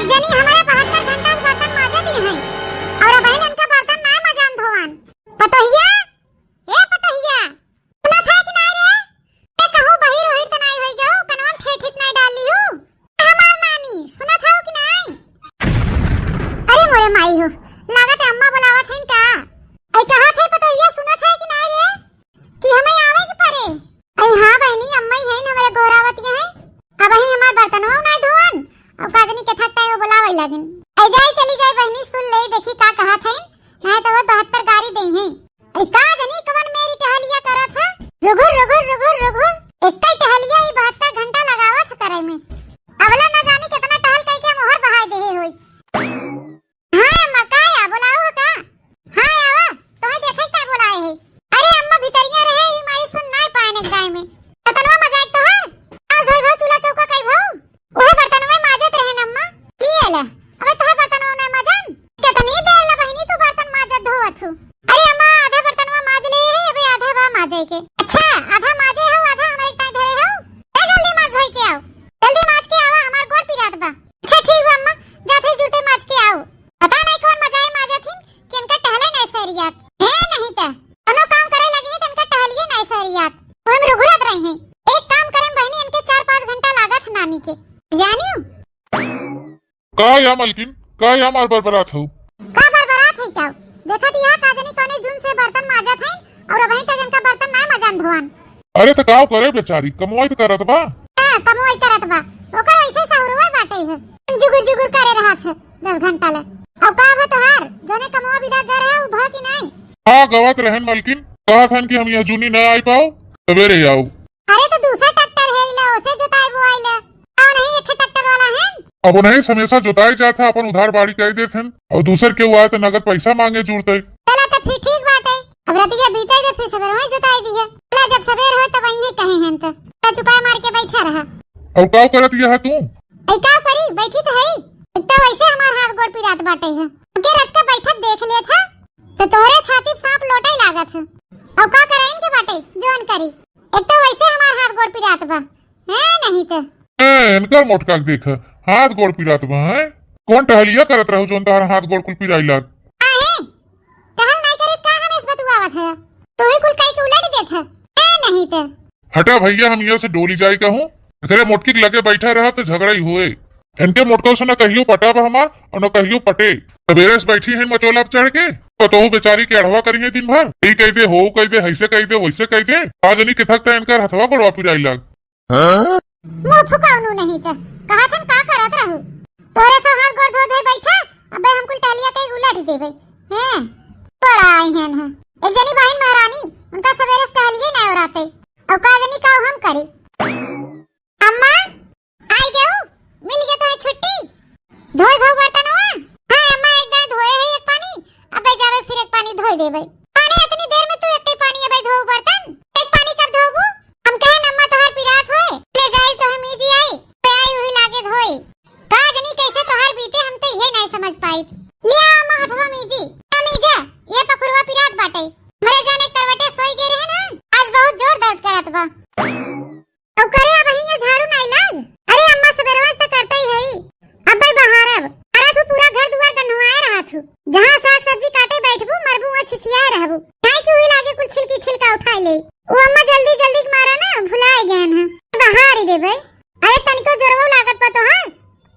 एक जनी हमारे 72 घंटा बर्तन माजे दी है और अब इनका बर्तन ना मजान धोवन। पतोहिया ए पतोहिया सुना था कि नहीं रे? ए कहूं बहिर होई त नहीं होई गयो कनवन ठेठित नहीं डाली हूं हमार नानी सुना था कि नहीं? अरे मोरे माई हो लागत अम्मा बुलावत हन का। ए कहा थे पतोहिया सुना था कि नहीं रे कि हमें आवे के परे? ए हां बहनी अम्मा ही है हमारे गोरावती है अब ही हमार बर्तनवा नहीं धोवन और काजनी के थकता है बुलावे लगिन। ए जाई चली जाई बहनी सुन ले देखी का कहा थे नहीं तो वो 72 गाड़ी दे हैं। ए काजनी कवन मेरी टहलिया करा था रुगुर रुगुर रुगुर रुगुर एक ही टहलिया ही 72 घंटा लगावत करे में अबला न जाने कितना टहल कई के मोहर बहाई देहे होई। हां मकाया बुलाओ का हां आवा तोहे देखे का बुलाए है। अरे अम्मा भितरिया रहे ही मारी सुन नहीं पाने गाय में बर्तनवा मजाक तो है आज धोई भाव चूल्हा चौका कई भाव ओहे बर्तनवा माजत रहे न अम्मा ई एला अबे तोहर बर्तनवा न मजन कितनी देर ला बहिनी तू बर्तन माजत धोवत छु। अरे अम्मा आधा बर्तनवा माज ले है अबे आधा बा माजे के। अच्छा आधा माजे हो आधा हमारे ताई धरे हो ए जल्दी माज धोई के आओ जल्दी माज के आवा हमार गोड़ पिरात बा। अच्छा ठीक बा अम्मा जाते जुड़ते माज के आओ पता नहीं कौन मजाए माजत हिन कि इनका टहले नहीं सरियात है नहीं ता कोनो काम करे लगी है इनका टहलिए नहीं सरियात हम रुगुरत रहे हैं। एक काम करम बहनी इनके 4-5 घंटा लागत नानी के जानियो का या मलकिन का या मार बरबरात हो का बरबरात है क्या देखा दिया काजनी कोने जुन से बर्तन माजत है और अभी तक इनका बर्तन ना मजान धोवन। अरे तो का करे बेचारी कमवाई तो करत बा हां कमवाई करत बा ओकर ऐसे सहुरवा बाटे है जुगुर जुगुर करे रहत है 10 घंटा ले और का है तोहार जोने कमवा विदा कर है उ भ कि नहीं? हां गवत रहन मलकिन कहा थन कि हम यहां जूनी न आई पाओ सवेरे आओ। अरे तो दूसरा ट्रैक्टर है ला उसे जोताई बुआई ले और नहीं एक ट्रैक्टर वाला है अब नहीं हमेशा जोताई जाता अपन उधार बाड़ी कह देथन और दूसर के हुआ तो नगद पैसा मांगे जुड़ते चला तो फिर ठीक बाटे अब रतिया बीते दे फिर सवेर में जोताई दी है चला जब सवेर हो तब वही कहे हैं तो चुपा मार के बैठा रहा और का करत यह तू ए का करी बैठी तो है तो वैसे हमार हाथ गोड़ पिरात बाटे है के रच का बैठक देख लिया था तो तोरे छाती सांप लोटे लागत है और का करे इनके बाटे जोन करी एक तो वैसे हमार हाथ गोड़ पिरात बा है नहीं तो इनका मोटका देख हाथ गोड़ पिरात बा है कौन टहलिया करत रहू जोन तार हाथ गोड़ कुल पिराई लाग आहे टहल नहीं करित का हम इस बतुआवत है तू ही कुल काई के उलट देत है नहीं तो हटा भैया हम यहाँ से डोली जाए कहूँ तेरे मोटकी लगे बैठा रहा तो झगड़ा ही हुए इनके मोटकों से न कहियो पटा बा हमार और न कहियो पटे सवेरे से बैठी है मचोला चढ़ के पतोहू बेचारी के अड़वा करिए दिन भर यही कह दे हो कह दे ऐसे कह दे वैसे कह दे आज नहीं किथकता इनका हथवा गोड़वा पिराई लाग मुंह फुकाउनु नहीं तो कहा थन का करत रहू तोरे से हाथ गोड़ धो दे बैठा अबे हम कुल टहलिया के उलट दे भाई हैं बड़ा आई हैं हां एक जनी बहन महारानी उनका सवेरे से टहलिए नहीं औराते और का जनी का हम करी अम्मा आई गयो मिल गया तो छुट्टी धोई भाव बर्तनवा हां अम्मा एक दांत धोए है एक पानी अबे जावे फिर एक पानी धोई देबे पानी इतनी देर में तू एक पानी अबे धो बर्तन एक पानी कब धोबू हम कहे अम्मा तोहार पिरात होए ले जाई तो हम इजी आई पे आई हुई लागे धोई का जनी कैसे तोहार बीते हम तो ये नहीं समझ पाई लिया अम्मा हथवा मीजी मीजा ये पखुरवा पिरात बाटे मरे जाने करवटे सोई गे रहे ना आज बहुत जोर दर्द करत बा अब करे अब हिया झाड़ू नहीं लाग अरे अम्मा सवेरवा से करता ही है अब भाई बाहर अब अरे तू पूरा घर दुआर गन्हवाए रहा तू जहां साग सब्जी काटे बैठबू मरबू और छिछियाए रहबू नहीं क्यों ही लागे कुछ छिलका उठा ले वो अम्मा जल्दी जल्दी मारा ना भुलाए गए हैं बाहर ही देबे अरे तनिको जोरवा लागत पा तो हां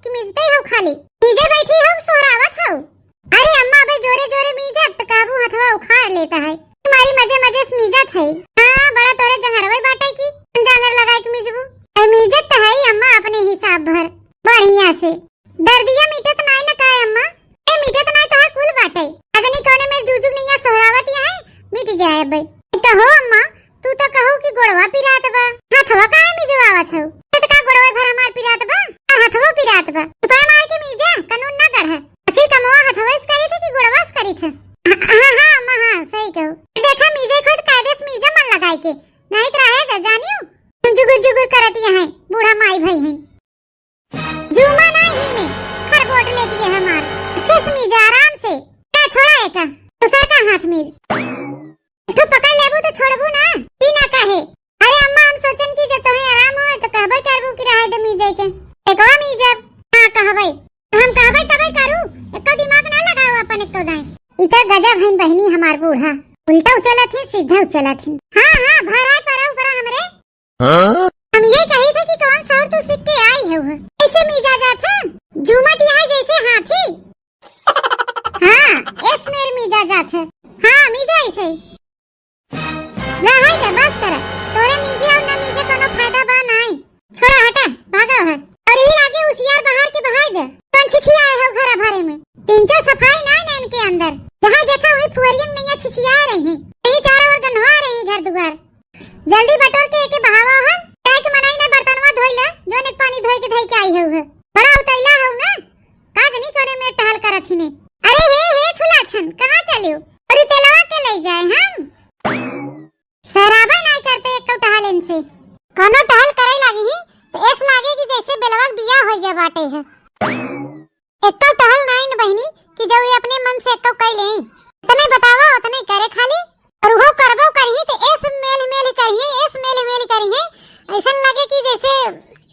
कि मिजते हो खाली मीजे बैठी हम सोहरावत हो अरे अम्मा अबे जोरे जोरे मीजत तो काबू हथवा उखाड़ लेता है तुम्हारी मजे मजे से मीजत है हां बड़ा तोरे जंगरवे बाटे की जांगर लगाए के मीजबू और मीजत तो है अम्मा अपने हिसाब भर बढ़िया से दर्दिया मीटत नहीं न काए अम्मा ए मीटत नहीं तो कुल बाटे अजनी कोने में जूजुग नहीं सोहरावत है मिट जाए बे तो हो अम्मा तू तो कहू कि गोड़वा पिरात बा हथवा काहे मिजवावत हो तो का गोड़वा भर हमार पिरात बा हथवा पिरात बा तू मार के मीजा कानून ना गढ़ आखिर कमवा हथवा से करी थे कि गोड़वा से करी थे हां अम्मा हां सही कहू देखा मीजे खुद कायदे से मीजा मन लगाए के नहीं तो रहे तो जानियो जुगुर जुगुर करत है बूढ़ा माई भाई है जुमा नहीं ही में खरबोट लेती है हमार अच्छे से मीजा आराम से का छोड़ा है का दूसरा का हाथ मीज तो पकड़ लेबू तो छोड़बू ना बिना कहे अरे अम्मा हम सोचन की जब तुम्हें आराम हो तो कहबे करबू कि रहे दे मीजे के एकवा मीजब हां कहबे हम कहबै तबै करू, एको दिमाग ना लगाओ अपन एको दाई। इता गजब हईन बहनी हमार बूढ़ा, उल्टा उचलत ही सीधा उचलत ही। हां भराए परा हमरे। हम ये कही थे कि कौन शहर तू सीख के आई है, ऐसे मिजाजा था झूमत यहाँ जैसे हाथी। हां इसमें मिजाजा था। हां मिजा ऐसे रहा बस कर, तोरे मीजे और ना मीजे कोनो फायदा बा नहीं। छोड़ा हटा भागा है, और ही आगे उसियार बाहर के बहाई दे। कौन छिछिया आए हो घर भरे में, तीन चार सफाई नहीं ना इनके अंदर। जहाँ देखा वही फुहरियन नहीं छिछिया रही हैं, यही चारों ओर गंधवा रही घर दुआर। जल्दी बटोर के एके बहावा है, काहे के मनाई ना बर्तनवा धोइला, जोन एक पानी धोई के धई के आई है। बड़ा उतैला हो ना, का जनी कोने में टहल करत ही ने। अरे हे छुलाछन कहां चलियो, और तेलवा के ले जाए हम। शराबा नहीं करते एक टहल इनसे, कोनो टहल करे लगी ही तो ऐस लागे कि जैसे बेलवा बिया हो गया बाटे है। एक टहल नहीं न बहनी कि जो ये अपने मन से एक कई ले, तने बतावा उतने करे खाली, और वो करबो करही तो ऐस मेल करही, ऐस मेल करही, ऐसा लगे कि जैसे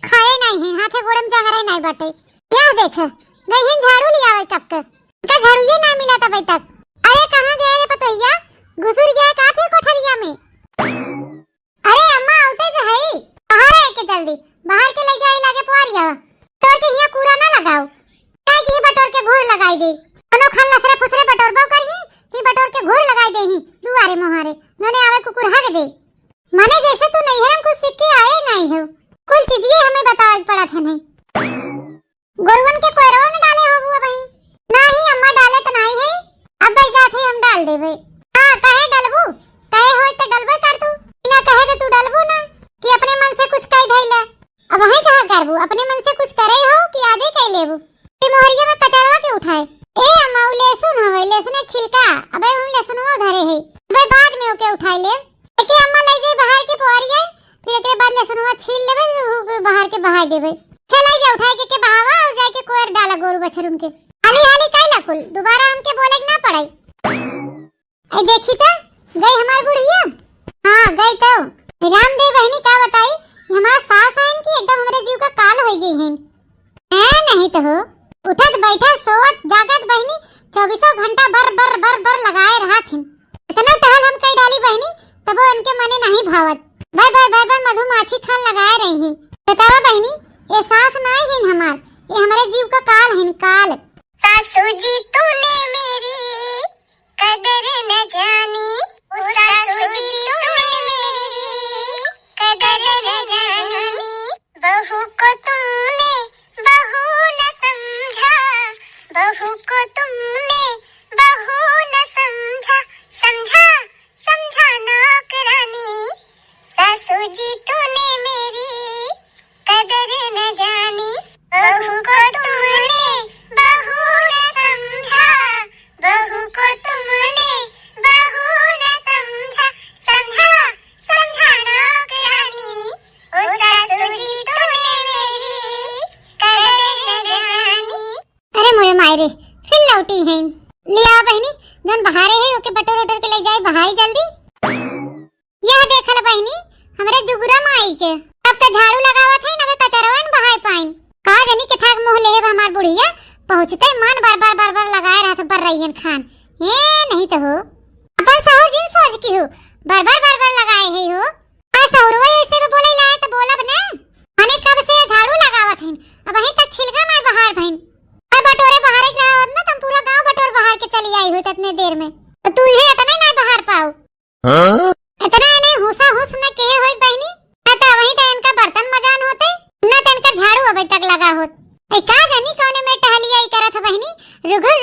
खाए नहीं है, हाथे गोड़म जगरे नहीं बाटे। क्या देख गईन झाड़ू लिया आवे कब का झाड़ू ये ना मिला तब तक। अरे कहां गए रे पतोइया, घुसुर गया का फिर कोठरिया में। अरे अम्मा आते तो है, बाहर है के जल्दी बाहर के ले जाए लागे पुआरिया, टोर के हिया कूड़ा ना लगाओ, काहे कि बटोर के घूर लगाई दे। कोनो खान लसरे फुसरे बटोरबो करही, फिर बटोर के घूर लगाई देही दुआरे मोहारे, नने आवे कुकुर हग दे। माने जैसे तू नहीं है, हम कुछ सीख के आए नहीं हो, कुल चीजें हमें बतावे पड़ा था नहीं। गोरवन के कोयरवा में डाले हो बुआ भाई? नहीं अम्मा डाले तो नहीं है, अब भाई जाते हम डाल देबे। हां काहे डलबू, काहे होय त डलबे कर तू, बिना कहे तो तू डलबू ना कि अपने मन से कुछ कह धैला। अब वही कहा करबू, अपने मन से कुछ करे हो कि आजे कह लेबू कि मोहरिया में कचरवा के उठाए। ए अम्मा उ लहसुन हवे, लहसुन एक छिलका, अबे हम लहसुनवा धरे है, अबे बाद में ओके उठाई ले। एके अम्मा ले जाई बाहर के पुआरिया, फिर एकरे बाद लहसुनवा छील लेबे, बाहर के बहा देबे। चलाई जा उठाई के बहावा और जाके कोयर डाला गोरु बछरुन के। हाली काइला कुल दोबारा हमके बोले ना पड़ाई। ए देखी त गई हमार बुढ़िया। हां गई तो रामदेव बहनी का बताई, हमार सास आइन की एकदम हमरे जीव का काल हो गई है। नहीं तो हो उठत बैठत सोवत जागत बहनी 24 घंटा बर लगाए रहा थी। इतना टहल हम कई डाली बहनी तब वो इनके मने नहीं भावत, बर मधुमाछी खान लगाए रही है। बतावा बहनी ये सास नहीं है हमार, ये हमारे जीव का काल है काल। सासू जी तूने मेरी कदर न जानी, सासू जी तूने मेरी कदर न जानी, बहू को तुमने बहू न समझा, बहू को तुमने बहू न समझा, समझा नौकरानी, सासू जी तूने मेरी कदर न जानी, बहू को तुमने बहू न समझा, बहू को तुमने बहू न समझा, समझा नौकरानी, ओ सासू जी तूने मेरी कदर न जानी। अरे मोरे मायरे फिर लौटी हैं, ले आ बहनी जन बहारे है ओके बटोर के ले जाए बहाई जल्दी। यह देखल बहनी हमरे जुगुरा माई के अब त झाड़ू लगावत है नवे कचरवन बहाई पाइन। का जनी के थाक मुंह लेहे हमार बुढ़िया पहुंचते मन बार लगाए रहत बर रहीन खान। हे नहीं तो हो अपन सहु जिन सोच की हो बार लगाए है हो। आ सहुरवा ऐसे में बोले लाए तो बोलब ना, हने कब से झाड़ू लगावत हैं अब वहीं तक छिलका नहीं बहार भइन। अब बटोरे बहार के आवत ना तुम पूरा गांव बटोर बहार के चली आई हो इतने देर में, तो तू ये इतना नहीं बहार पाओ। इतना नहीं हुसा हुस न कहे होई बहनी, ना तो वहीं तक इनका बर्तन मजान होते ना तो इनका झाड़ू अभी तक लगा होत। ए का जानी कौने में टहलिया ही करत है बहनी, रुघुर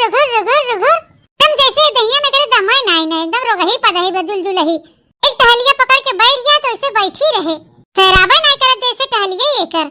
तुम जैसे दहिया में करे दमाई नहीं एकदम रोगही पदही बजुलजुलही। एक टहलिया पकड़ के बैठ गया तो इसे बैठी रहे, शराबा नहीं करत जैसे टहलिया ये कर।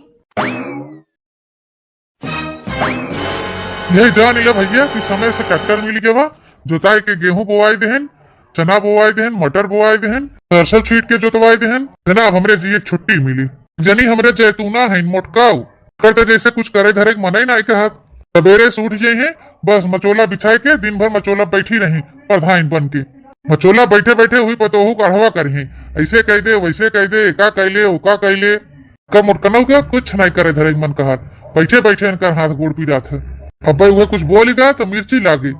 यही जान ले भैया कि समय से ट्रैक्टर मिल गया बा, जोताई के गेहूं बोवाई देहन, चना बोवाई देहन, मटर बोवाई देहन, सरसों छीट के जोतवाई देहन। जनाब हमरे जी एक छुट्टी मिली, जनी हमरे जैतूना है मोटकाऊ करते जैसे कुछ करे धरे मना ही नहीं कहत। सवेरे से उठ जाए हैं बस मचोला बिछाए के दिन भर मचोला बैठी रही प्रधान बन के। मचोला बैठे बैठे हुई पतोहू कढ़वा करही, ऐसे कह दे वैसे कह दे, का कैले उका कैले, कब मोटकनऊ के कुछ नहीं करे धरे मन कहत, बैठे बैठे इनका हाथ गोड़ पी जात है। अब भाई वह कुछ बोली गा तो मिर्ची लागी।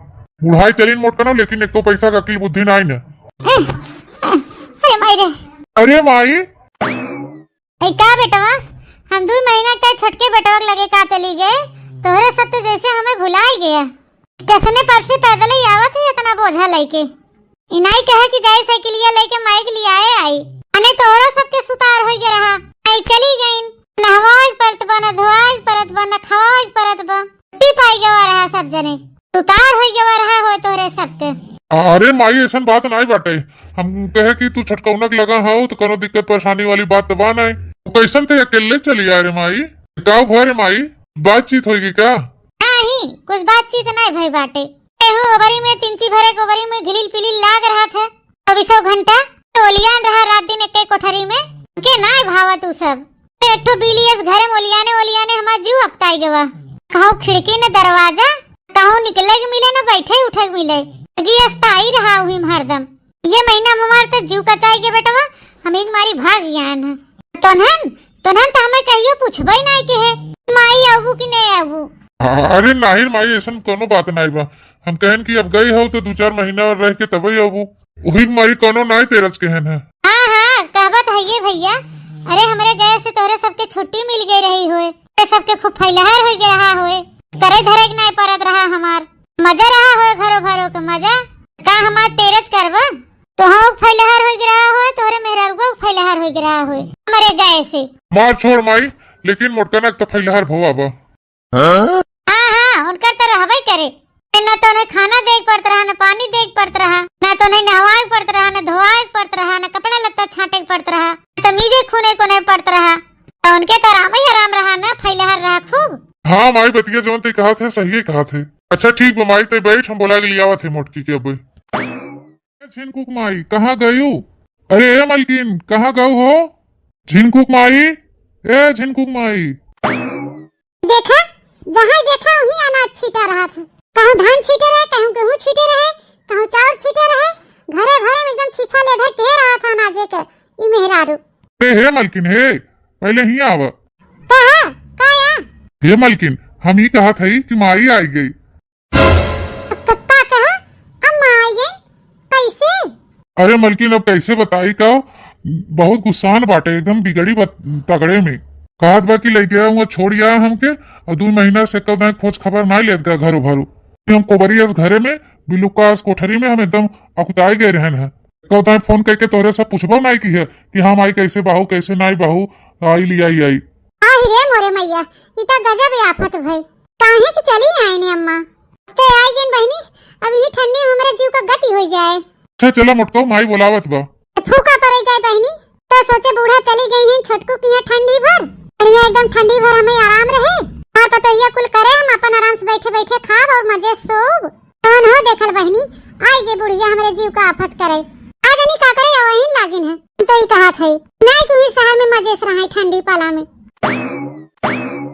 बुढ़ाई चलीन मोट करो लेकिन एक तो पैसा का अकील बुद्धि ना आई ना। अरे माई रे, अरे माई ए का बेटवा, हम 2 महीना तक छोटके बेटवा लगे का चली गए, तोहरे सब तो जैसे हमें भुला ही गया। स्टेशन पर से पैदल ही आवत है इतना बोझा लेके, इनाई कहे कि जाए साइकिलिया लेके माइक लिया आई अने तोहरो सबके सुतार हो गया रहा। आई चली गईन, नहवाई परत बा, न धोआई परत बा, न खवाई परत बा, टी पाई गवा रहा सब जने, सुतार हो गवा रहा हो तोहरे सबके। अरे माई ऐसा बात नहीं बाटे, हम कहे कि तू छटकौनक लगा हो तो कोनो दिक्कत परेशानी वाली बात तो बा नहीं। कैसन थे अकेले चली आ रे माई, का भरे माई बातचीत होगी क्या? नहीं, कुछ बातचीत नहीं भाई बाटे। एहो ओबरी में तिंची भरे ओबरी में घिलिल पिलिल लाग रहा था 24 घंटा टोलियान रहा रात दिन एक कोठरी में के नाय भावा तू सब। एक तो बिलियस घरे ओलियाने हमार जीव अपताई गवा, कहूं खिड़की ने दरवाजा, कहूं निकले के मिले न बैठे उठे के मिले, अगी अस्ताई रहा हुई हरदम। ये महीना हमार तो जीव कचाई के बेटवा हम एक मारी भाग गयान है। तोनहन तो हमें कहियो पूछबे नहीं के है माई आबू कि नहीं आबू। अरे नहीं माई ऐसा कोनो बात नहीं बा, हम कहन कि अब गई हो तो 2-4 महीना और रह के तभी अबू वही मारी कोनो नहीं तेरस कहन है। हाँ कहबत है ये भैया। अरे हमारे गए से तोरे सबके छुट्टी मिल गई रही हुए, सबके खूब फैलहर हो गया रहा हुए, करे धरे नहीं परत रहा, हमार मजा रहा हो घरो भरो का मजा का हमार तेरस करबा तो हम फैलहर हो गया हो, तोरे मेहरारुआ फैलहर हो गया हो हमारे गए से। मार छोड़ माई, लेकिन मोटकनक तो फैलहर भवा बा। हाँ उनका तो रहबे करे, न तो ने खाना देख पड़त रहा, न पानी देख पड़त रहा, न तो ने नहवाए पड़त रहा, न धोआए पड़त रहा, न कपड़ा लत्ता छाटे पड़त रहा, तमीजे खूने को नहीं पड़त रहा, तो उनके तो आराम ही आराम रहा ना, फैलहर रहा खूब। हाँ माई बतिया जवन ते कहा थे सही कहा थे। अच्छा ठीक बा माई ते बैठ, हम बोला के लिया थे मोटकी के अब। झिनकुक माई कहाँ गयू? अरे ए मलकिन कहाँ गऊ हो? झिनकुक माई, ए झिनकुक माई। देखा जहाँ देखा वहीं अनाज छीटा रहा था, कहूँ धान छीटे रहे, कहूँ गेहूँ छीटे रहे, कहूँ चाउर छीटे रहे, घरे भरे में एकदम छीछा लेधर के रहा था अनाजे के ई मेहरारू। हे मलकिन हे पहले ही आवा। कहा काया? हे मलकिन हम ही कहा थी कि माई आई गई। कत्ता कहा अम्मा आई गई कैसे? अरे मलकिन अब कैसे बताई का, बहुत गुस्सान बाटे एकदम बिगड़ी तगड़े में, कहत बा कि लेके आऊंगा छोड़ आया हमके और 2 महीना से कब खोज खबर ना लेत गया घरों भरो। हम कोबरियस घरे में बिलुकास कोठरी में हम एकदम अकुताई गए रहन है, कब फोन करके तोरे सब पूछबो नहीं की है कि हम आई कैसे बाहू कैसे नहीं बाहू आई लिया आई। आई रे मोरे मैया, इता गजब आफत भाई, काहे कि चली आई ने अम्मा ते आई गन बहनी, अब ये ठंडी में हमारे जीव का गति हो जाए। अच्छा चला मोटको माई बोलावत बा, फूका पड़े जाए बहनी, तो सोचे बूढ़ा चली गई है छोटकू की यहाँ ठंडी भर, बढ़िया एकदम ठंडी भर हमें आराम रहे, हाँ तो ये कुल करे हम अपन आराम से बैठे बैठे खाब और मजे सोब। कौन हो देखल बहनी आई गे बुढ़िया हमारे जीव का आफत करे, आज नहीं का करे वहीं लागिन है, तो ही कहा थे नहीं कोई शहर में मजे से रहा ठंडी पाला में।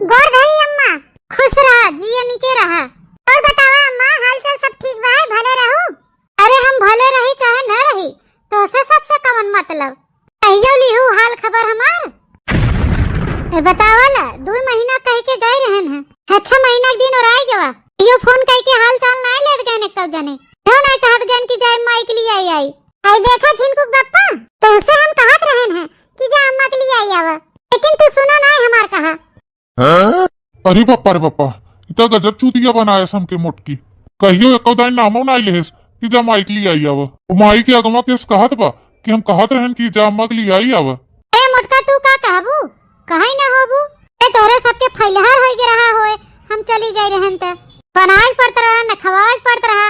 गोर धई अम्मा, खुश रहा जियनी के रहा। और बतावा अम्मा हालचाल सब ठीक बा है, भले रहो? अरे हम भले रही चाहे न रही तो से सबसे कवन मतलब, कहियो लिहू हाल खबर हमार। ए बतावला 2 महीना कह के गए रहन है, 6 महीना के दिन और आई गवा, यो फोन कह के हाल चाल नहीं लेत गए ने कब जाने, क्यों नहीं कहत गन कि जाए माई के लिए आई। आई देखा झिनकुक बप्पा, तो उसे हम कहत रहन है कि जा अम्मा के लिए आई आवा, लेकिन तू सुना नहीं हमार कहा। अरे बप्पा इतना गजब चूतिया बनाया हमके मोटकी, कहियो एको दाई नामो ना लेस कि जा माई के लिए आई आवा। माई के अगवा केस कहत बा कि हम कहत रहन कि जा अम्मा के लिए आई आवा। ए मोटका तू का कहबू, कहीं ना होबू, ए तोरे सबके फैलहर हो गे रहा होए, हम चली गई रहन त बनाए पड़त रहा, न खवाए पड़त रहा,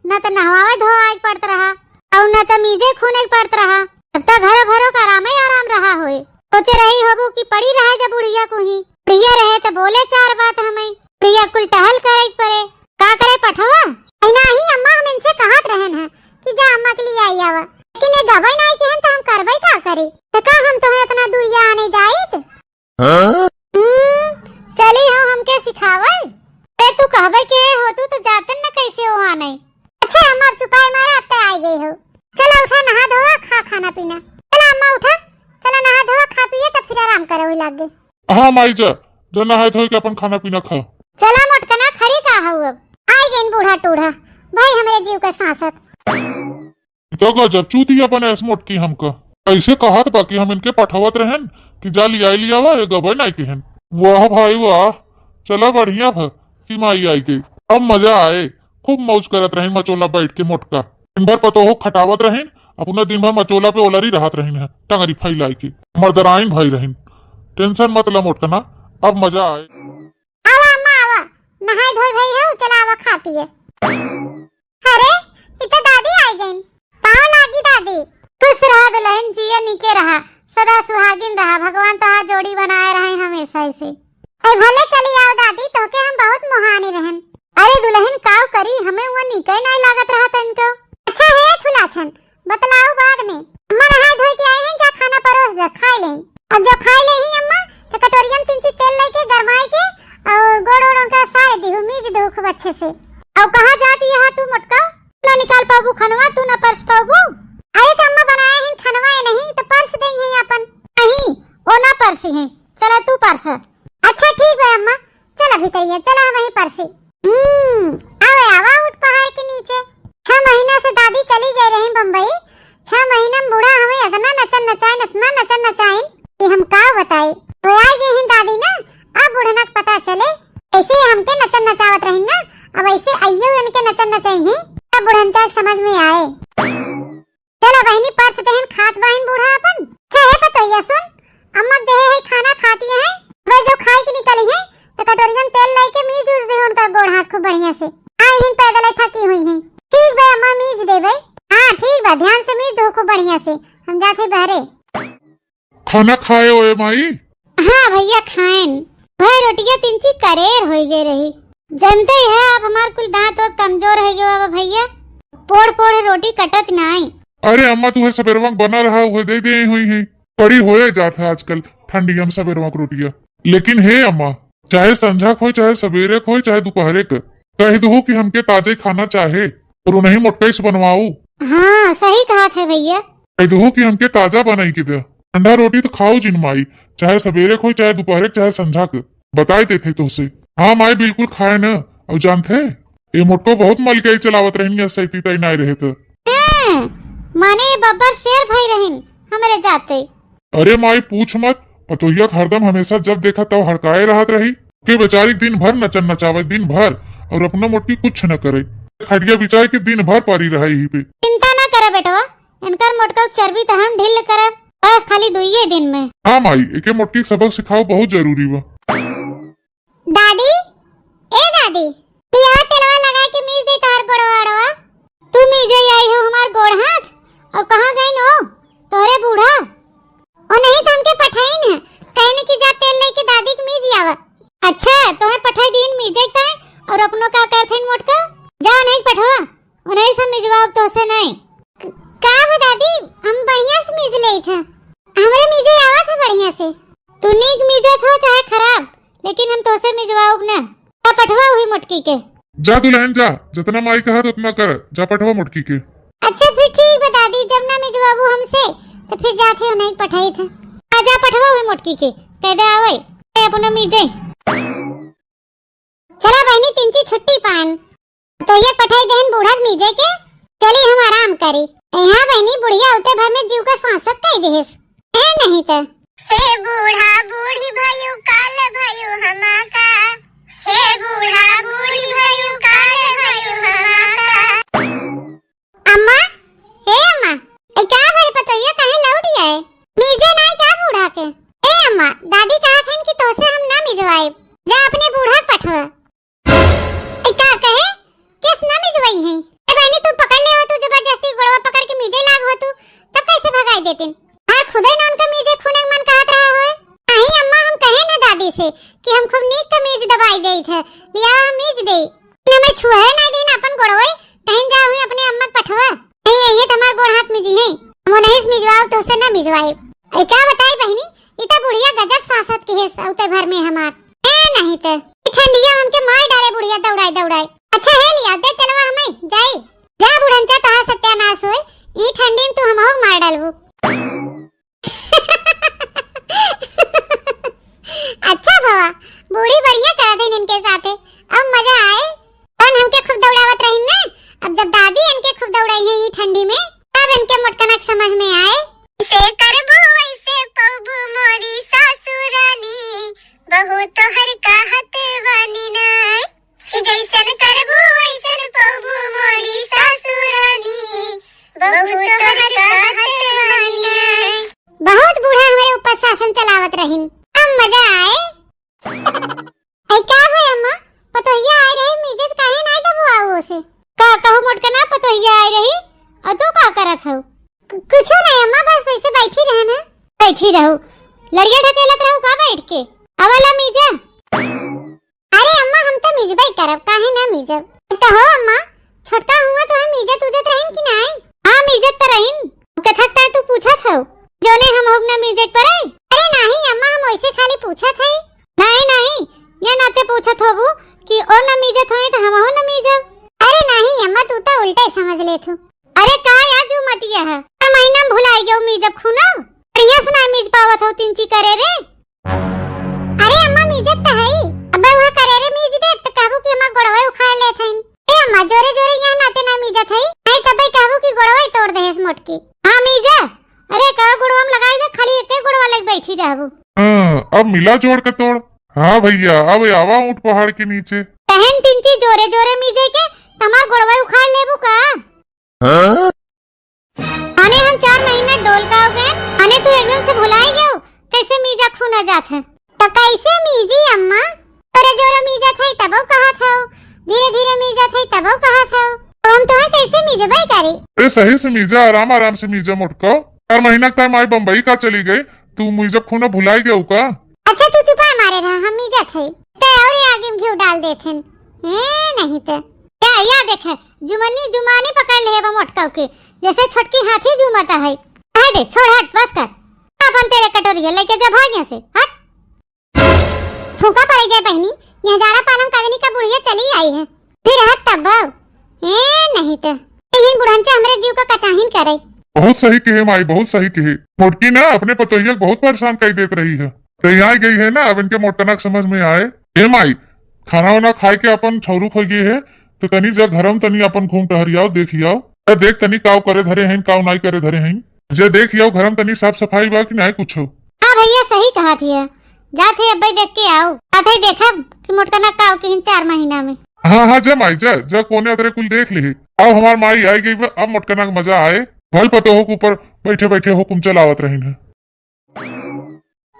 न त नहवाए धोआए पड़त रहा, और न त मीजे खूने पड़त रहा, तब तक घर भरो का आराम ही आराम रहा होए। सोचे रही होबू कि पड़ी रहे जा बुढ़िया को ही, बुढ़िया रहे तो बोले 4 बात हमें, बुढ़िया कुल टहल करे पड़े, का करे पठवा नहीं अम्मा हम इनसे कहत रहन है कि जा अम्मा के लिए आई आवा, लेकिन ये गबई नहीं कहन तो हम करबई का करे, तो का हम तुम्हें इतना दूरिया आने जाइत। चली हो हमके सिखावल, ते तू कहबई के हो तू तो जातन न कैसे हो आने। अच्छा अम्मा चुपाई मारे अब तक आई गई हो, चलो उठा नहा धोआ खा खाना पीना, चलो अम्मा उठा, चलो नहा धोआ खा पिए तो फिर आराम करो लागे। हाँ माई जा नहाए धोए के अपन खाना पीना खा। चला मोटकना खड़ी का बूढ़ा टूढ़ा भाई हमरे जीव का सांसत। तो गजब चूती अपन ऐस मोटकी हमका ऐसे कहत बाकी हम इनके पठवत रहन कि जा लिया वा ये गबे नहीं कहन। वाह भाई वाह, चला बढ़िया भ कि माई आई गई, अब मजा आए। खूब मौज करत रहीन मचोला बैठ के मोटका, दिन भर पतोहो खटावत रहीन, अपना दिन भर मचोला पे ओलरी रहत रहीन है टंगरी फैलाई के मर्दराइन भाई रहीन। टेंशन मत ला मोटका ना, अब मजा आए। आवा अम्मा आवा, नहाई धोई भई है, चला आवा खा पिए। अरे इतना दादी आई गई, पाँव लागी दादी। खुश रहा दुल्हन, जिया निके रहा, सदा सुहागिन रहा, भगवान तोहार जोड़ी बनाए रहे हमेशा से। ए भले चली आओ दादी, तोके हम बहुत मोहानी रहन। अरे दुल्हन काव करी, हमें वो निके नहीं लागत रहा तनको। अच्छा है छुलाछन, बतलाओ बाद में। अम्मा नहाई धोई के आई हैं, जा खाना परोस दे, खा लें। अब जो खा ले ही अम्मा तो कटोरिया में 3 तेल लेके गरमाई के और गोड़ का सारे दिहु मीज दो खूब अच्छे से। अब कहाँ जाती है तू मोटका, ना निकाल पाबू खनवा, तू ना पर्स पाबू। अरे तो अम्मा बनाए हैं खनवा नहीं तो पर्स दे हैं अपन। नहीं वो ना पर्स है, चला तू पर्स। अच्छा ठीक है अम्मा, चला भीतरिया, चला वही पर्स। आवे आवा उठ पहाड़ के नीचे। 6 महीना से दादी चली गई रही बम्बई। 6 महीना में बूढ़ा हमें इतना नचन नचाइन कि हम का बताए। तो आई गई हैं दादी ना, अब बूढ़नक पता चले। ऐसे हमके नचन नचावत रही ना, अब ऐसे आइयो इनके नचन नचाई हैं, तब बुढ़नचा समझ में आए। चला बहनी पर्स देहन, खात बहन बूढ़ा अपन। चाहे पतोइया सुन, अम्मा देहे है खाना खाती है, वे जो खाई के निकली है तो कटोरिया में तेल लेके मीज उस दे उनका गोड़ हाथ खूब बढ़िया से। आई हिन पैदल थकी हुई हैं। ठीक बे अम्मा मीज दे बे। हाँ ठीक बा, ध्यान से मीज दो खूब बढ़िया से, हम जाते बहरे। खाना खाए ओए माई? हाँ भैया खाएन, भाई रोटियां 3 करेर हो गई रही। जानते ही है अब हमार कुल दांत और कमजोर हो गया बाबा भैया, पोड़ पोड़ रोटी कटत नहीं। अरे अम्मा तुहे सबेरवंग बना रहा हुए दे दे हुई है, कड़ी होए जात है आजकल ठंडिया में सबेरवंग रोटिया। लेकिन हे अम्मा, चाहे संझा खोई, चाहे सवेरे खोई, चाहे दोपहरे के, कह दो कि हमके ताजे खाना चाहे और उन्हें मोटकई से बनवाऊ। हाँ सही कहा थे भैया, कह दो कि हमके ताजा बनाई के दे। ठंडा रोटी तो खाओ जिन माई, चाहे सवेरे खोई, चाहे दोपहरे, चाहे संझा के, बताए देते तुझसे। हाँ माई बिल्कुल खाए न। और जानते ये मोटको बहुत मलकई चलावत रही सही तय नहीं रहे तो माने बब्बर शेर भाई रहन हमारे जाते। अरे माई पूछ मत, पतोहिया हरदम हमेशा जब देखा तब हड़काए रहत रही कि बेचारी दिन भर नचन नचावे दिन भर, और अपना मोटकी कुछ न करे, खटिया बिचाए के दिन भर पारी रही ही पे। चिंता न करे बेटवा, इनकर मोटका चर्बी तो हम ढील करब, बस खाली 2 दिन में। हाँ माई, एके मोटकी सबक सिखाओ बहुत जरूरी बा। दादी ए दादी, पिया तेलवा लगा के मीज दे तार गोड़वाड़वा। तू मीजे आई हो हमार गोड़ हाथ, और कहाँ गई नो तोरे बूढ़ा? और नहीं तो हमके पठाई न, कहने की जा तेल लेके दादी के मीज आवा। अच्छा तोहे पठाई दिन मीजे का और अपनो का करथे मोटका, जा नहीं पठवा, उन्हें सब मिजवाब तो से नहीं। का हो दादी, हम बढ़िया से मीज ले था, हमरे मीजे आवा था बढ़िया से। तू नीक मीजे हो चाहे खराब, लेकिन हम तो से मिजवाब न, का पठवा हुई मोटकी के। जा दुल्हन जा, जितना माई कहा उतना कर, जा पठवा मोटकी के। अच्छा फिर ठीक है दादी, जब ना मिजवाबू हमसे तो फिर जाके नहीं पठाई था। आजा पठवा हुई मोटकी के, कह दे आवे अपना मीजे। चला बहनी 3 छुट्टी पान, तो ये पठाई देहन बूढ़ा मीजे के, चली हम आराम करी। यहाँ बहनी बुढ़िया उते भर में जीव का सांसत कह देस ए नहीं तो। हे बूढ़ा बूढ़ी भयो काल भयो हमाका, हे बूढ़ा बूढ़ी भयो काल भयो हमाका। अम्मा हे अम्मा, ए का भरे पतोहिया काहे लौट आए? मीजे नहीं का बूढ़ा के? ए अम्मा दादी कहा थन कि तोसे हम ना मिजवाए, जा अपने बूढ़ा पठवा। ए का कहे किस ना मिजवाई है? ए बहनी तू पकड़ ले हो, तू जबरदस्ती गोड़वा पकड़ के मीजे लाग हो, तू तब कैसे भगाई देते? हां खुदे ना उनका मीजे खुने मन कहत रहा हो। नहीं अम्मा हम कहे ना दादी से कि हम खूब नीक का मीज दबाई देई थे, लिया हम मीज दे ना, मैं छुए ना दिन अपन गोड़वे तहन जा हुई अपने अम्मा पठवा। नहीं ये तुम्हार गोड़ हाथ में जी है, हम नहीं मिजवाओ तो से ना मिजवाए। ए क्या बताई बहनी, इता बुढ़िया गजब सांसत के है उते भर में हमार। ए नहीं तो ठंडिया हमके मार डाले बुढ़िया दौड़ाई दौड़ाई। अच्छा है लिया दे तेलवा हमें जाई, जा बुढ़नचा तहा सत्यानाश होए, ई ठंडी में तू हमहु मार डालबू। अच्छा भवा बूढ़ी बढ़िया करा दे इनके साथे, अब मजा आए। कौन हमके खूब दौड़ावत बैठी रहू, लड़िया ढकेलत रहू का बैठ के? अवला मीजा। अरे अम्मा हम तो मिजबई करब, काहे ना मिजब? तो हो अम्मा, छोटका हुआ तो हम मिजत उजत रहिन कि नहीं? हां मिजत त रहिन। कथक ता तू पूछत हो जोने हम होग ना मिजत परे? अरे नहीं अम्मा, हम वैसे खाली पूछत है। नहीं ये नाते पूछत होबू कि ओ न मिजत होए त हम हो न मिजब। अरे नहीं अम्मा, तू तो उल्टे समझ लेत हो। अरे का या जो मतिया है, महीना भुलाई गयो मिजब खुना। बढ़िया सुना मिज पावत हो तिंची करे रे। अरे अम्मा मिजत त है, अबे वह करे रे मिज दे त कहबू कि हम गोड़वे उखाड़ लेत हईन। ए अम्मा जोरे जोरे यहां नाते ना मिजत है, नहीं तबे कहबू कि गोड़वे तोड़ देहेस मोटकी। हां मिजा। अरे का गोड़वा में लगाई दे, खाली एके गोड़वा लग बैठी रहबू। अब मिला जोड़ के तोड़। हाँ भैया, अब आवा ऊंट पहाड़ के नीचे। तहन तिंची जोरे जोरे मिजे के तमार गोड़वा उखाड़ लेबू का? आने हम 4 महीना डोल का हो गए, आने तू एकदम से भुलाई गयो कैसे मीजा खूना जात है? तो कैसे मीजी अम्मा? जोरे जोरे मीजा थे तबो कहा था, धीरे धीरे मीजा थे तबो कहा था, तो हम तुम्हें कैसे मिजबई करी? ए सही से मीजा, आराम आराम से मीजा मोटका। 4 महीना टाइम आई बम्बई का चली गई, तू मुझे खूना भुलाई गयो का? अच्छा तू चुपा मारे रहा, हम मिजत है तो और आगे में घिउ डाल देथन। नहीं तो क्या या देखे जुमानी पकड़ ले बा मोटका के, जैसे छोटकी हाथी जुमता है। कह दे छोड़, हट बस कर। अपन तेरे कटोरिया लेके जा भाग यहाँ से, हट। फूका पड़ जाए बहनी, यह जाड़ा पालन करने का बुढ़िया चली आई है, फिर हट तब नहीं तो यही बुढ़ंचा हमरे जीव का कचाहिन करे। बहुत सही कहे माई, बहुत सही कहे। मोटकी ना अपने पतोहिया बहुत परेशान कर देत रही है, तो यहाँ गई है ना, अब इनके मोटकनक समझ में आए। ए माई, खाना वाना खाए के अपन छौरू खो गए है, तो तनी जग घरम तनी अपन घूम टहरियाओ, देखियाओ। देख तनी काव करे धरे हैं, काव नहीं करे धरे हैं। जे देखियाओ घरम तनी साफ सफाई बा कि नहीं कुछ। हाँ भैया सही कहा थी, जाते अब देख के आओ, आते देखा कि मोटकनक काव के 4 महीना में। हाँ जा माई, जा कोने अतरे कुल देख ली। अब हमार माई आई गई, अब मोटकनक मजा आए। भल पतो हो ऊपर बैठे बैठे हुकुम चलावत रही है।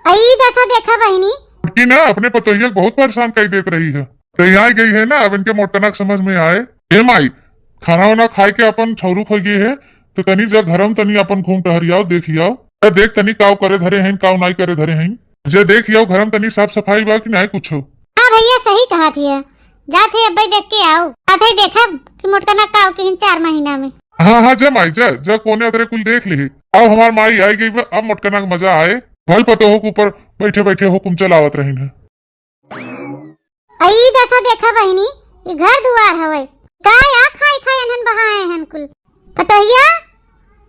आई दशा देखा बहनी कि ना अपने पतोहिया बहुत परेशान कर देत रही है, तो यहाँ गई है ना, अब इनके मोटकनक समझ में आए। हे माई, खाना वाना खाए के अपन छौरू खो गए है, तो तनी जग घरम तनी अपन घूम टहरियाओ, देखियाओ। देख तनी काव करे धरे हैं, काव नहीं करे धरे हैं। जे देखियाओ घरम तनी साफ सफाई बा कि नहीं कुछ। हाँ भैया सही कहा थी, जाते अब देख के आओ, आते देखा कि मोटकनक काव के 4 महीना में। हाँ जा माई, जा कोने अतरे कुल देख ली। अब हमार माई आई गई, अब मोटकनक मजा आए। भल पतो हो ऊपर बैठे बैठे हुकुम चलावत रही है। आई दशा देखा बहनी, ये घर दुआर हवे, का या खाई खाई अनहन बहाए हन कुल। पतोहिया,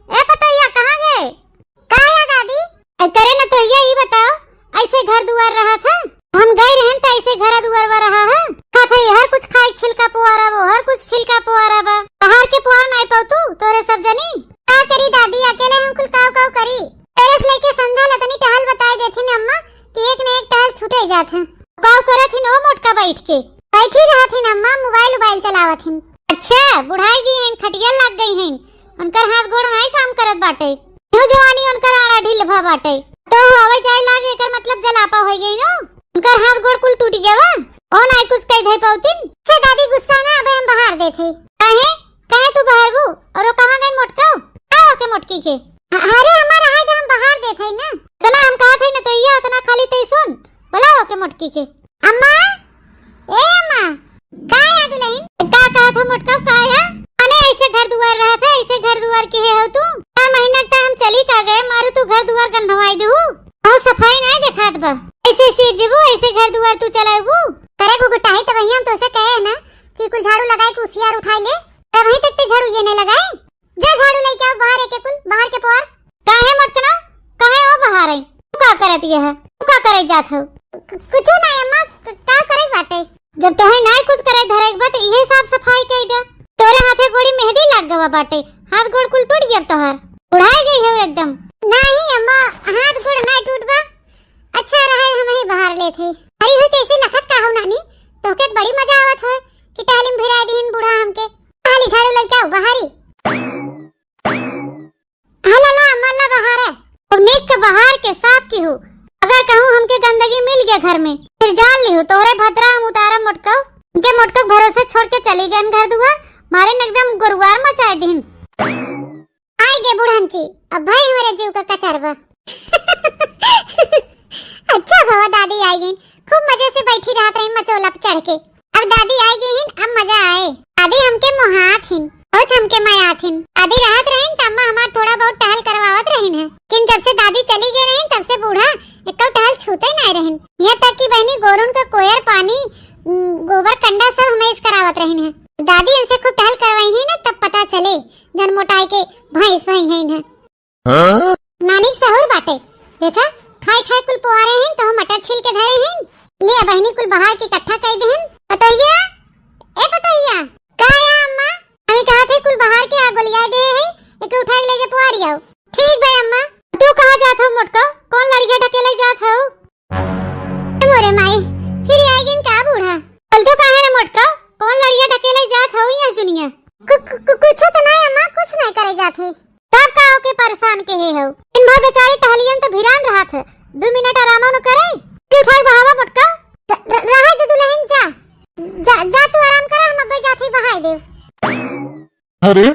ए पतोहिया कहाँ गए? का या दादी? करे न तो ये बताओ, ऐसे घर दुआर रहा था, हम गए रहन त ऐसे घर दुआर वा रहा है। का था हर कुछ खाई छिलका पुआरा वो, हर कुछ छिलका पुआरा बा, बाहर के पुआर नहीं पाऊ तू तोरे सब जनी। का करी दादी, अकेले हम कुल काव काव करी। टेरेस लेके संधा लतनी टहल बताए देथिन अम्मा कि एक न एक टहल छूटे जात है। काव करत हिन ओ मोटका बैठ के, बैठी रहत हिन अम्मा, मोबाइल चलावत हिन। अच्छा बुढ़ाई गई हैं, खटिया लग गई हैं, उनकर हाथ गोड़ नहीं काम करत बाटे, न्यू जवानी उनकर आड़ा ढील भा बाटे, तो आवे जाए लागे एकर मतलब जलापा हो गई नो, उनकर हाथ गोड़ कुल टूट गया वा, ओ नहीं कुछ कह दे पाउतिन। अच्छा दादी गुस्सा ना, अबे हम बाहर देथे। काहे तू बाहर बू, और वो कहां गई मोटका? आओ के मोटकी के, अरे हमारा है हम बाहर देथे ना, तना हम कहा थे ना, तो ये तना खाली ते सुन, बुलाओ के मोटकी के। अम्मा, ए अम्मा, का या दुल्हन? का कहा था मोटका, का या? अने ऐसे घर दुआर रहा था, ऐसे घर दुआर के हो तू? 4 महीना तक हम चली का गए, मारू तू घर दुआर गंधवाई दू, और सफाई नहीं दिखात बा, ऐसे सिर जीबू, ऐसे घर दुआर तू चलाबू। करे गुगटाई तो भैया हम तो से कहे ना कि कुछ झाड़ू लगाए, कुसियार उठाई ले, तब वहीं तक ते झाड़ू ये नहीं लगाए। जा झाड़ू लेके आओ बाहर, के कुल बाहर के पुआर। काहे मोटकना, काहे ओ बाहर आई? तू का करत ये है, तू का करे जात हो? कुछ नहीं अम्मा, का करे बाटे, जब तोहे नहीं कुछ करे धरे के बाद ये साफ सफाई कर दे, तोरे हाथे गोड़ी मेहंदी लग गवा बाटे, हाथ गोड़ कुल टूट गया तोहर, उड़ाई गई है एकदम। नहीं अम्मा, हाथ गोड़ नहीं टूटबा, अच्छा रहे हम ही बाहर ले थे। अरे हुई कैसी लखत का हो नानी, तोके बड़ी मजा आवत है कि टहलिम भिराई दीन बूढ़ा हमके, खाली झाड़ू लेके आओ बाहरी। हला अम्मा बाहर है, और नेक के बाहर के साफ की हो, अगर कहूँ हमके गंदगी मिल गया घर में, फिर जान ली हो तोरे भद्रा हम उतारा मोटका, उनके मोटका भरोसे छोड़ के चली गए घर दुआर, मारे न एकदम गुरुवार मचाए दिन। आई गे बुढ़ांची, अब भाई हमारे जीव का कचरबा। अच्छा भवा दादी आई गई, खूब मजे से बैठी रहत रही मचोला पे चढ़ के। अब दादी आई गई हिन, अब मजा आए। दादी हमके मोहात हिन, बहुत हमके मायात हिन। दादी रहत रहीन त अम्मा हमार थोड़ा बहुत टहल करवावत रहीन है, लेकिन जब से दादी चली गई रहीन तब से बूढ़ा एक टहल छूते नहीं रहीन। यहाँ तक कि बहनी गोरुन का कोयर पानी गोबर कंडा सब हमें इस करावत रहीन है। दादी इनसे खूब टहल करवाई है ना, तब पता चले जन मोटाई के भैंस भई है। नानी सहूर बाटे देखा, खाए खाए कुल पोहारे हैं तो हम मटर छील के धरे हैं। ले बहनी कुल बाहर की इकट्ठा कर दे हैं। पतोहिया ए पतोहिया कहा या अम्मा, हमें कहा थे कुल बाहर के गोलियां दे हैं, एक उठा के ले जा पोहारी आओ। ठीक भाई अम्मा। तू कहां जात हो मोटका, कौन लड़का ढकेले जात हो? मोरे माई फिर आएगी का बूढ़ा, बोल तो कहां है मोटका, कौन लड़का ढकेले जात हो? या सुनिया कुछ तो नहीं अम्मा, कुछ नहीं करे जात है। तब का के परेशान के हो, इन भर बेचारी टहलियन तो भिरान रहा था, 2 मिनट आराम न करे कि उठाई बहावा मोटका। रहा दे दुल्हन जा जा तू आराम कर, हम अबे जाते बहाई दे। अरे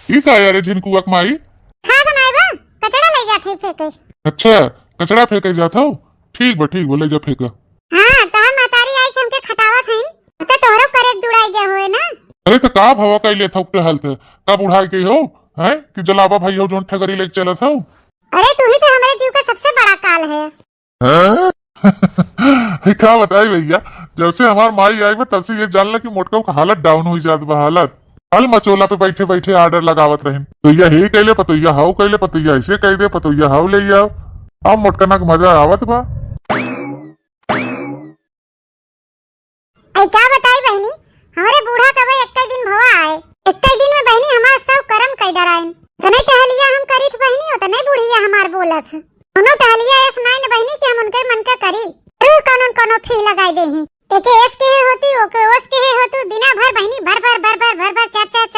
ई का यार झिनकुआक माई, हां बनाएबा कचरा ले जाते फेंके। अच्छा कचरा फेंके जात हो, ठीक बा ले जा फेंका। हां तहां महतारी आई हमके खटावत हईन, त तोहरो करे जुड़ाई गया होए ना। अरे तो का भवा कैले थक के हालत का बुढ़ाई के हो हैं कि जलावा भाई हो जोन ठगरी लेके चलत हो। अरे तू ही तो हमारे जीव का सबसे बड़ा काल है। क्या बताई भैया, जब से हमार माई आई बा तब से ये जानला कि मोटका का हालत डाउन हो जात बा। हालत हल मचोला पे बैठे बैठे ऑर्डर लगावत रहे, तो यह हे कैले पतोया हाउ कैले, पतोया ऐसे कह दे, पतोया हाउ ले आओ। अब मोटका ना मजा आवत बा। ऐ क्या बताई बहनी, हमारे बूढ़ा कबे एक दिन भवा आए, एक दिन में बहनी हमार सब कर्म कई डराइन। तने टहलिया हम करीत बहनी हो, तने बुढ़िया हमार बोलत है। उनो टहलिया ऐस नाई न बहनी कि हम उनके मन का करी, रू कानून फी लगाई दे हैं। एके एस के होती ओके ओस के होती, दिना भर बहनी भर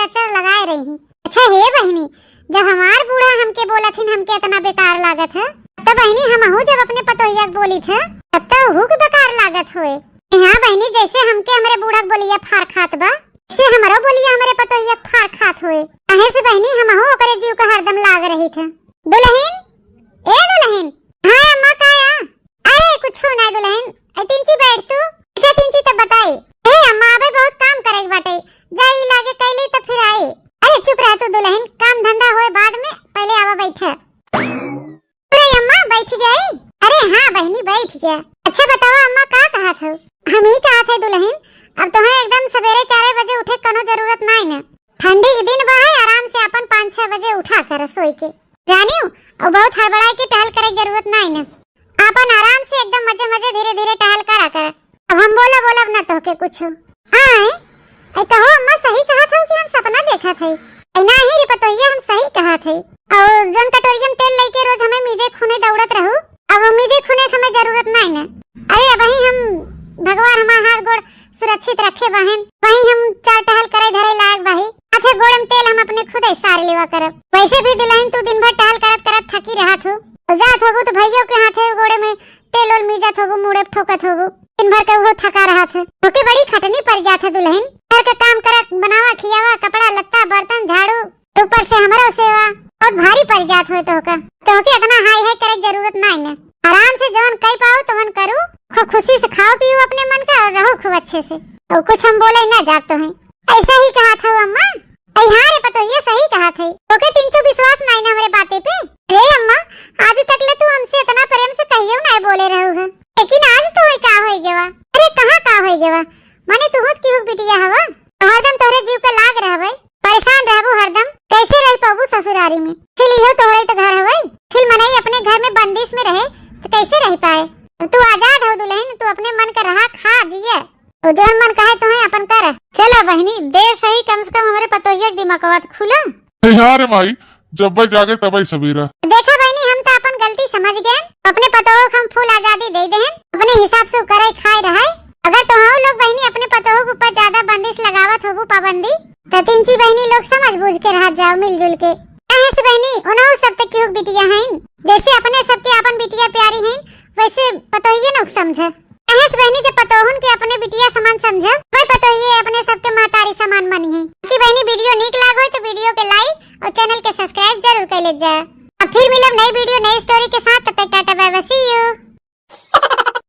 चर लगाए रही हैं। अच्छा हे बहनी, जब हमार बूढ़ा हमके बोलत हिन हमके इतना बेकार लागत है, तब बहनी हमहू जब अपने पतोहिया बोली थे तब तो हु के बेकार लागत होए। हां बहनी, जैसे हमके हमरे बूढ़ा बोलिया फार खात बा, से हमरो बोलिया हमरे पतोहिया फार खात होए। काहे से बहनी हमहू ओकरे जीव का हरदम लाग रही थे। दुल्हन ए दुल्हन, हां अम्मा काया? अरे कुछ ना दुल्हन, तिंची बैठ तू, बेटा तिंची तब बताई। ए अम्मा अबे बहुत काम करे बाटे, जाई लागे कैले तब फिर आई। अरे चुप रह तू दुल्हन, काम धंधा होए बाद में, पहले आवा बैठे। अरे अम्मा बैठ जाए। अरे हां बहनी बैठ जा। अच्छा बताओ अम्मा का कहा था? हम ही कहा थे दुल्हन, अब तो है एकदम सवेरे 4 बजे उठे कोनो जरूरत नहीं न, ठंडी के दिन बा है, आराम से अपन 5-6 बजे उठा कर सोई के जानियो, और बहुत हड़बड़ाई के टहल करे जरूरत नहीं न, अपन आराम से एकदम मजे मजे धीरे धीरे टहल करा कर। अब हम बोलब ना तो के कुछ। हां ऐ कहो अम्मा सही कहा था कि हम सपना देखा थे, ऐना ही रे पतोहिया हम सही कहा थे। और जोन कटोरियम तेल लेके रोज हमें मीजे खुने दौड़त रहू, अब मीजे खुने हमें जरूरत नहीं न। अरे अब ही हम भगवान हमार हाथ गोड़ सुरक्षित रखे बहन, वहीं हम चार टहल करे धरे लायक बाही, हाथे गोड़ में तेल हम अपने खुद ही सार लेवा करब। वैसे भी दुल्हन तू दिन भर टहल करत थकी रहत हो, जात होबू तो भैया के हाथे गोड़े में तेल ओल मीजत होबू, मुड़े ठोकत होबू, दिन भर के वो थका रहत है, ओके बड़ी खटनी पड़ जात है दुल्हन। घर का काम करत, बनावा खियावा, कपड़ा लत्ता बर्तन झाड़ू, ऊपर से हमरो सेवा, बहुत भारी पड़ जात हो तो के इतना हाय करे जरूरत नहीं न। आराम से जवन कई पाओ तवन करू, खूब खुशी से खाओ पियो अपने मन का और रहो खूब अच्छे से, और कुछ हम बोले ना जात तो है। ऐसा ही कहा था अम्मा। हां रे पतोहिया सही कहा थे, ओके तिंचो विश्वास नहीं ना हमरे बातें पे। रे अम्मा आज तक ले तू हमसे इतना प्रेम से कहियो ना बोले रहू है, लेकिन आज तो है का होई गेवा? अरे कहां का होई गेवा, माने तू होत की हुक बिटिया हवा, हरदम तोहरे जीव के लाग रहबे, परेशान रहबू हरदम, कैसे रह पाबू ससुरारी में? फिर इहो तोहरे तो घर हवे, फिर मनई अपने घर में बंदिश में रहे तो कैसे रह पाए? तू आजाद हो दुल्हन, तू अपने मन का रहा खा जिए, तो जो मन कहे तो है अपन कर। चलो बहनी देर सही, कम से कम हमारे पतोहिया के दिमागवा खुला। यार माई जब भाई जागे तब ही सवेरा। देखा बहनी हम तो अपन गलती समझ गए, अपने पतोह को हम फुल आजादी दे दे, अपने हिसाब से करे खाए रहे। अगर तो हम लोग बहनी अपने पतोह के ऊपर ज्यादा बंदिश लगावत होबू पाबंदी, तो तिंची बहनी लोग समझ बूझ के रह जाओ मिलजुल के। कहे से बहनी उन्हों सब तक की बिटिया हैं, जैसे अपने सबके अपन बिटिया प्यारी हैं, वैसे पतोहिया लोग समझे। कहे से बहनी जब पतोहन के अपने बिटिया समान समझे, वही पतोहिया अपने सबके महतारी समान मनी है। कि बहनी वीडियो नीक लागो तो वीडियो के लाइक और चैनल के सब्सक्राइब जरूर कर ले जाए। अब फिर मिलब नई वीडियो नई स्टोरी के साथ।